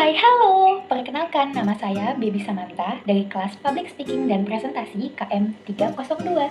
Hai, halo! Perkenalkan, nama saya Baby Samantha dari kelas Public Speaking dan Presentasi KM 302.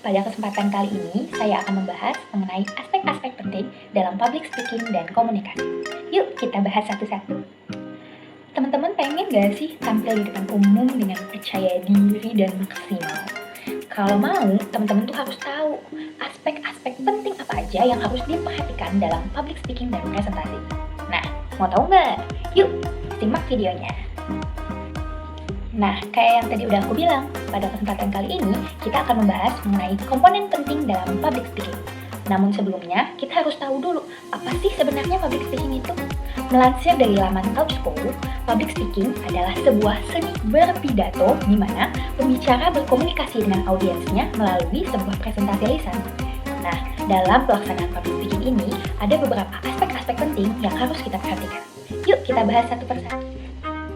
Pada kesempatan kali ini, saya akan membahas mengenai aspek-aspek penting dalam public speaking dan komunikasi. Yuk, kita bahas satu-satu. Teman-teman pengen gak sih tampil di depan umum dengan percaya diri dan maksimal? Kalau mau, teman-teman tuh harus tahu aspek-aspek penting apa aja yang harus diperhatikan dalam public speaking dan presentasi. Nah, mau tahu nggak? Yuk, simak videonya. Nah, kayak yang tadi udah aku bilang, pada kesempatan kali ini kita akan membahas mengenai komponen penting dalam public speaking. Namun sebelumnya, kita harus tahu dulu, apa sih sebenarnya public speaking itu? Melansir dari laman Couchko, public speaking adalah sebuah seni berpidato di mana pembicara berkomunikasi dengan audiensnya melalui sebuah presentasi lisan. Nah, dalam pelaksanaan public speaking ini, ada beberapa aspek-aspek penting yang harus kita perhatikan. Yuk, kita bahas satu persatu.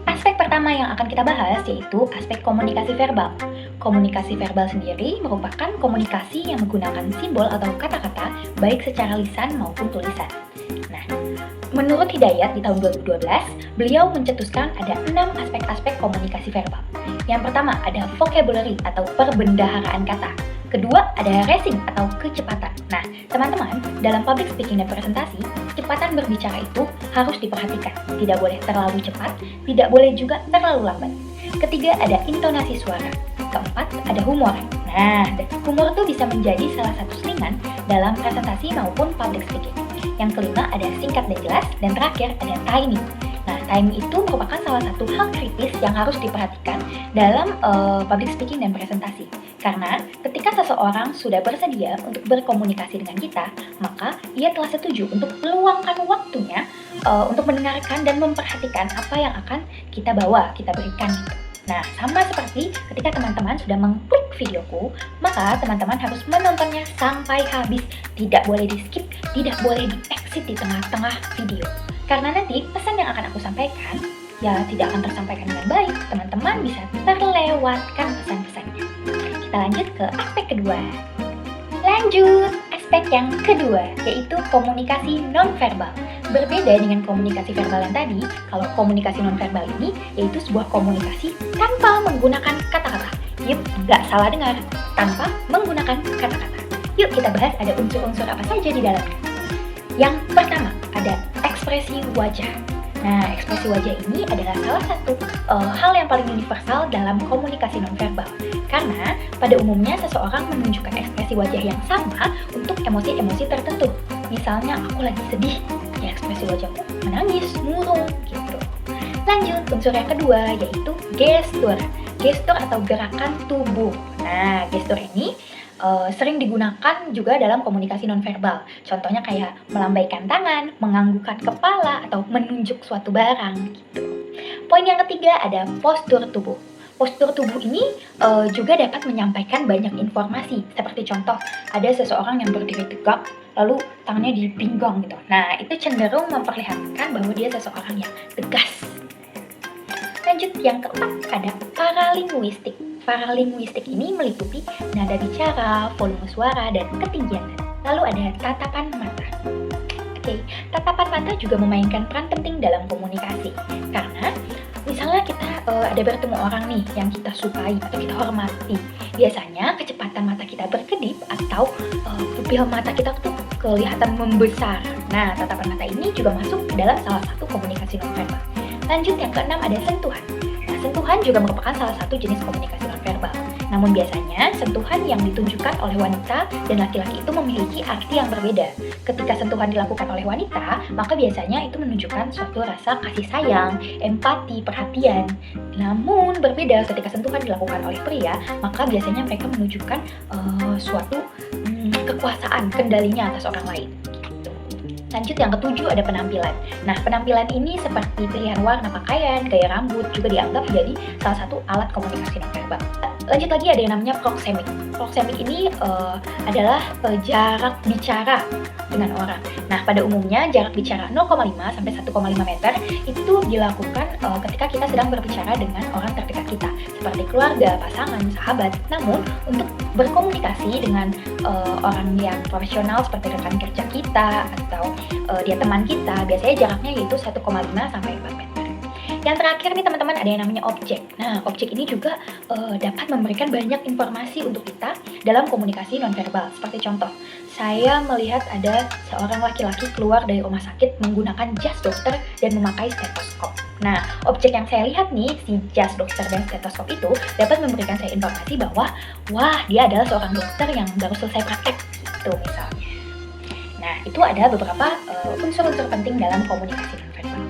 Aspek pertama yang akan kita bahas yaitu aspek komunikasi verbal. Komunikasi verbal sendiri merupakan komunikasi yang menggunakan simbol atau kata-kata baik secara lisan maupun tulisan. Nah, menurut Hidayat di tahun 2012, beliau mencetuskan ada 6 aspek-aspek komunikasi verbal. Yang pertama ada vocabulary atau perbendaharaan kata. Kedua, ada racing atau kecepatan. Nah, teman-teman, dalam public speaking dan presentasi, kecepatan berbicara itu harus diperhatikan. Tidak boleh terlalu cepat, tidak boleh juga terlalu lambat. Ketiga, ada intonasi suara. Keempat, ada humor. Nah, humor itu bisa menjadi salah satu selingan dalam presentasi maupun public speaking. Yang kelima, ada singkat dan jelas. Dan terakhir, ada timing. Nah, timing itu merupakan salah satu hal kritis yang harus diperhatikan dalam public speaking dan presentasi. Karena ketika seseorang sudah bersedia untuk berkomunikasi dengan kita, maka ia telah setuju untuk meluangkan waktunya untuk mendengarkan dan memperhatikan apa yang akan kita bawa, kita berikan gitu. Nah, sama seperti ketika teman-teman sudah mengklik videoku, maka teman-teman harus menontonnya sampai habis. Tidak boleh di-skip, tidak boleh di-exit di tengah-tengah video. Karena nanti pesan yang akan aku sampaikan, ya tidak akan tersampaikan dengan baik. Teman-teman bisa terlewatkan pesan-pesannya. Kita lanjut ke aspek kedua. Lanjut, aspek yang kedua, yaitu komunikasi non-verbal. Berbeda dengan komunikasi verbal yang tadi, kalau komunikasi non-verbal ini yaitu sebuah komunikasi tanpa menggunakan kata-kata. Yup, nggak salah dengar, tanpa menggunakan kata-kata. Yuk kita bahas ada unsur-unsur apa saja di dalamnya. Yang pertama, ada ekspresi wajah. Nah, ekspresi wajah ini adalah salah satu hal yang paling universal dalam komunikasi nonverbal. Karena pada umumnya seseorang menunjukkan ekspresi wajah yang sama untuk emosi-emosi tertentu. Misalnya aku lagi sedih, ya ekspresi wajahku menangis, murung, gitu. Lanjut, unsur yang kedua yaitu gestur. Gestur atau gerakan tubuh. Nah, gestur ini sering digunakan juga dalam komunikasi nonverbal. Contohnya kayak melambaikan tangan, menganggukkan kepala, atau menunjuk suatu barang gitu. Poin yang ketiga ada postur tubuh. Postur tubuh ini juga dapat menyampaikan banyak informasi. Seperti contoh, ada seseorang yang berdiri tegak, lalu tangannya di pinggang gitu. Nah, itu cenderung memperlihatkan bahwa dia seseorang yang tegas. Lanjut, yang keempat ada paralinguistik. Paralinguistik ini meliputi nada bicara, volume suara, dan ketinggian nada. Lalu ada tatapan mata. Oke, tatapan mata juga memainkan peran penting dalam komunikasi. Karena misalnya kita ada bertemu orang nih yang kita sukai atau kita hormati. Biasanya kecepatan mata kita berkedip atau pupil mata kita tuh kelihatan membesar. Nah, tatapan mata ini juga masuk ke dalam salah satu komunikasi nonverbal. Lanjut, yang keenam ada sentuhan. Nah, sentuhan juga merupakan salah satu jenis komunikasi nonverbal. Namun biasanya sentuhan yang ditunjukkan oleh wanita dan laki-laki itu memiliki arti yang berbeda. Ketika sentuhan dilakukan oleh wanita, maka biasanya itu menunjukkan suatu rasa kasih sayang, empati, perhatian. Namun berbeda ketika sentuhan dilakukan oleh pria, maka biasanya mereka menunjukkan suatu kekuasaan, kendalinya atas orang lain. Lanjut, yang ketujuh ada penampilan. Nah, penampilan ini seperti pilihan warna pakaian, gaya rambut juga dianggap menjadi salah satu alat komunikasi nonverbal. Lanjut lagi ada yang namanya proxemic. Proxemic ini adalah jarak bicara dengan orang. Nah, pada umumnya jarak bicara 0,5 sampai 1,5 meter itu dilakukan ketika kita sedang berbicara dengan orang terdekat kita, seperti keluarga, pasangan, sahabat. Namun, untuk berkomunikasi dengan orang yang profesional seperti rekan kerja kita atau dia teman kita, biasanya jaraknya yaitu 1,5 sampai 4 meter. Yang terakhir nih teman-teman, ada yang namanya objek. Nah, objek ini juga dapat memberikan banyak informasi untuk kita dalam komunikasi nonverbal. Seperti contoh, saya melihat ada seorang laki-laki keluar dari rumah sakit menggunakan jas dokter dan memakai stetoskop. Nah, objek yang saya lihat nih, si jas dokter dan stetoskop itu dapat memberikan saya informasi bahwa, wah, dia adalah seorang dokter yang baru selesai praktek, gitu misalnya. Nah, itu ada beberapa unsur-unsur penting dalam komunikasi nonverbal.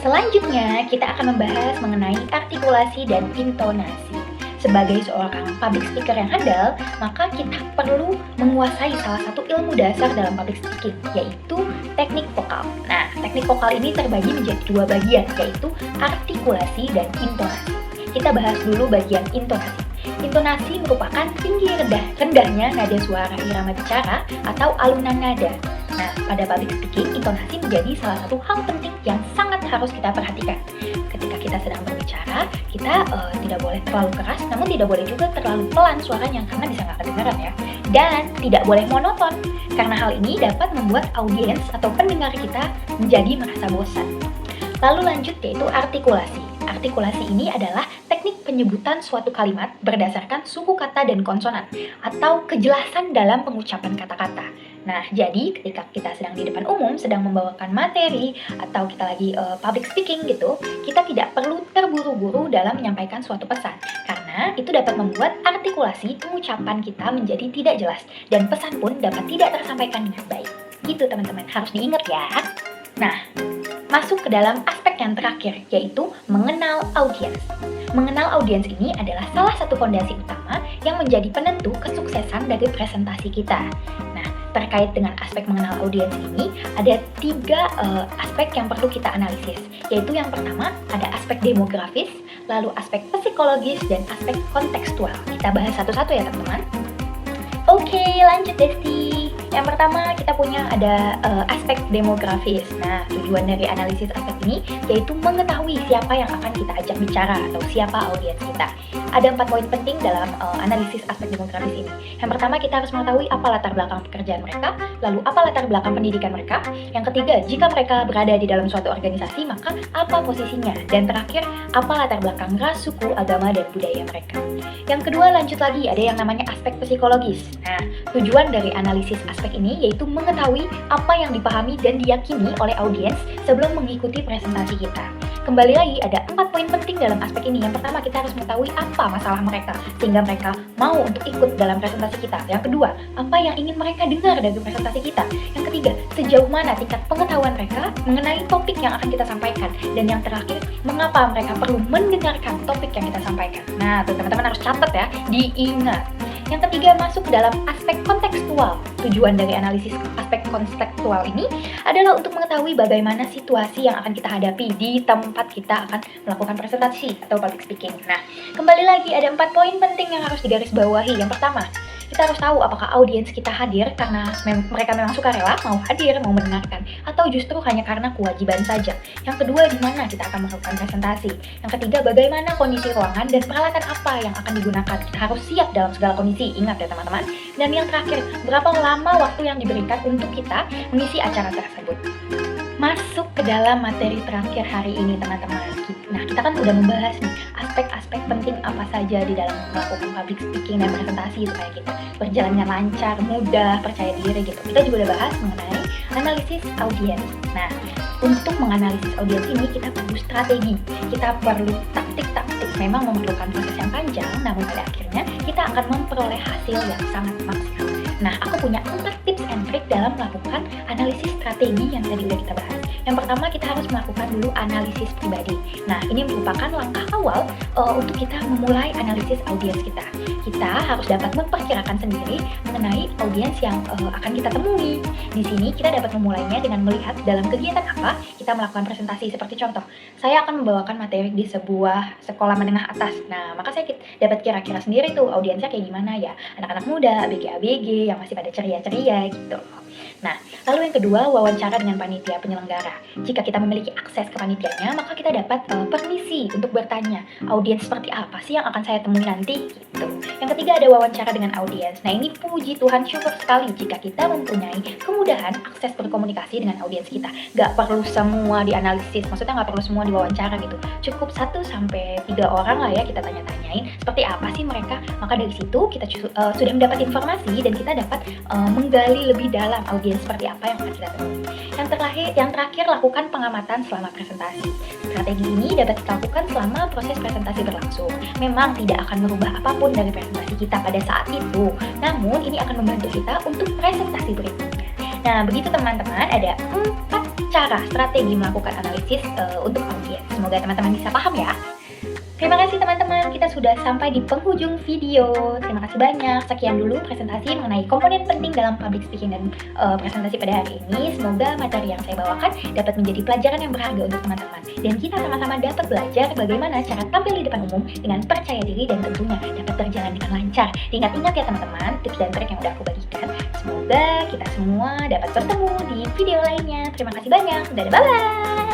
Selanjutnya, kita akan membahas mengenai artikulasi dan intonasi. Sebagai seorang public speaker yang handal, maka kita perlu menguasai salah satu ilmu dasar dalam public speaking, yaitu teknik vokal. Nah, teknik vokal ini terbagi menjadi dua bagian, yaitu artikulasi dan intonasi. Kita bahas dulu bagian intonasi. Intonasi merupakan tinggi rendahnya nada suara irama bicara atau alunan nada. Nah, pada public speaking, intonasi menjadi salah satu hal penting yang sangat harus kita perhatikan. Ketika kita sedang berbicara, kita tidak boleh terlalu keras, namun tidak boleh juga terlalu pelan suaranya, karena bisa nggak kedengaran ya. Dan tidak boleh monoton, karena hal ini dapat membuat audiens atau pendengar kita menjadi merasa bosan. Lalu lanjut, yaitu artikulasi. Artikulasi ini adalah teknik penyebutan suatu kalimat berdasarkan suku kata dan konsonan, atau kejelasan dalam pengucapan kata-kata. Nah, jadi ketika kita sedang di depan umum, sedang membawakan materi, atau kita lagi public speaking gitu, kita tidak perlu terburu-buru dalam menyampaikan suatu pesan, karena itu dapat membuat artikulasi pengucapan kita menjadi tidak jelas, dan pesan pun dapat tidak tersampaikan dengan baik. Gitu teman-teman, harus diingat ya. Nah, masuk ke dalam aspek yang terakhir, yaitu mengenal audiens. Mengenal audiens ini adalah salah satu fondasi utama yang menjadi penentu kesuksesan dari presentasi kita. Nah, terkait dengan aspek mengenal audiens ini, ada 3 aspek yang perlu kita analisis, yaitu yang pertama ada aspek demografis, lalu aspek psikologis, dan aspek kontekstual. Kita bahas satu-satu ya teman-teman. Oke, lanjut Desti. Yang pertama kita punya ada aspek demografis. Nah, tujuan dari analisis aspek ini yaitu mengetahui siapa yang akan kita ajak bicara atau siapa audiens kita. Ada 4 poin penting dalam analisis aspek demografis ini. Yang pertama, kita harus mengetahui apa latar belakang pekerjaan mereka, lalu apa latar belakang pendidikan mereka. Yang ketiga, jika mereka berada di dalam suatu organisasi, maka apa posisinya. Dan terakhir, apa latar belakang ras, suku, agama, dan budaya mereka. Yang kedua, lanjut lagi, ada yang namanya aspek psikologis. Nah, tujuan dari analisis aspek ini yaitu mengetahui apa yang dipahami dan diyakini oleh audiens sebelum mengikuti presentasi kita. Kembali lagi, ada 4 poin penting dalam aspek ini. Yang pertama, kita harus mengetahui apa masalah mereka, sehingga mereka mau untuk ikut dalam presentasi kita. Yang kedua, apa yang ingin mereka dengar dari presentasi kita. Yang ketiga, sejauh mana tingkat pengetahuan mereka mengenai topik yang akan kita sampaikan. Dan yang terakhir, mengapa mereka perlu mendengarkan topik yang kita sampaikan. Nah, tuh teman-teman harus catat ya, diingat. Yang ketiga, masuk ke dalam aspek kontekstual. Tujuan dari analisis aspek kontekstual ini adalah untuk mengetahui bagaimana situasi yang akan kita hadapi di tempat kita akan melakukan presentasi atau public speaking. Nah, kembali lagi ada 4 poin penting yang harus digarisbawahi. Yang pertama, kita harus tahu apakah audiens kita hadir karena mereka memang sukarela, mau hadir, mau mendengarkan, atau justru hanya karena kewajiban saja. Yang kedua, di mana kita akan melakukan presentasi. Yang ketiga, bagaimana kondisi ruangan dan peralatan apa yang akan digunakan. Kita harus siap dalam segala kondisi, ingat ya teman-teman. Dan yang terakhir, berapa lama waktu yang diberikan untuk kita mengisi acara tersebut. Masuk ke dalam materi terakhir hari ini teman-teman. Nah, kita kan udah membahas nih aspek-aspek penting apa saja di dalam melakukan public speaking dan presentasi supaya kita berjalannya lancar, mudah, percaya diri gitu. Kita juga udah bahas mengenai analisis audiens. Nah, untuk menganalisis audiens ini kita perlu strategi, kita perlu taktik-taktik. Memang memerlukan proses yang panjang, namun pada akhirnya kita akan memperoleh hasil yang sangat maksimal. Nah, aku punya 4 tips and trick dalam melakukan analisis strategi yang tadi udah kita bahas. Yang pertama, kita harus melakukan dulu analisis pribadi. Nah, ini merupakan langkah awal untuk kita memulai analisis audiens kita. Kita harus dapat memperkirakan sendiri mengenai audiens yang akan kita temui. Di sini kita dapat memulainya dengan melihat dalam kegiatan apa kita melakukan presentasi. Seperti contoh, saya akan membawakan materi di sebuah sekolah menengah atas. Nah, maka saya dapat kira-kira sendiri tuh audiensnya kayak gimana ya. Anak-anak muda, ABG-ABG yang masih pada ceria-ceria gitu. Nah, Lalu yang kedua, wawancara dengan panitia penyelenggara. Jika kita memiliki akses ke panitianya, maka kita dapat permisi untuk bertanya, audiens seperti apa sih yang akan saya temui nanti? Gitu. Yang ketiga ada wawancara dengan audiens. Nah ini puji Tuhan syukur sekali jika kita mempunyai kemudahan akses berkomunikasi dengan audiens kita. Gak perlu semua dianalisis, maksudnya gak perlu semua diwawancara gitu. Cukup 1-3 orang lah ya kita tanya-tanyain seperti apa sih mereka. Maka dari situ kita sudah mendapat informasi dan kita dapat menggali lebih dalam audiens seperti apa yang akan kita temui. Yang terakhir lakukan pengamatan selama presentasi. Strategi ini dapat kita lakukan selama proses presentasi berlangsung. Memang tidak akan merubah apapun dari presentasi kita pada saat itu, namun ini akan membantu kita untuk presentasi berikutnya. Nah, begitu teman-teman, ada 4 cara strategi melakukan analisis untuk audiens. Semoga teman-teman bisa paham ya. Terima kasih teman-teman, kita sudah sampai di penghujung video. Terima kasih banyak. Sekian dulu presentasi mengenai komponen penting dalam public speaking dan presentasi pada hari ini. Semoga materi yang saya bawakan dapat menjadi pelajaran yang berharga untuk teman-teman. Dan kita sama-sama dapat belajar bagaimana cara tampil di depan umum dengan percaya diri dan tentunya dapat berjalan dengan lancar. Ingat-ingat ya teman-teman, tips dan trik yang udah aku bagikan. Semoga kita semua dapat bertemu di video lainnya. Terima kasih banyak. Dadah, bye-bye.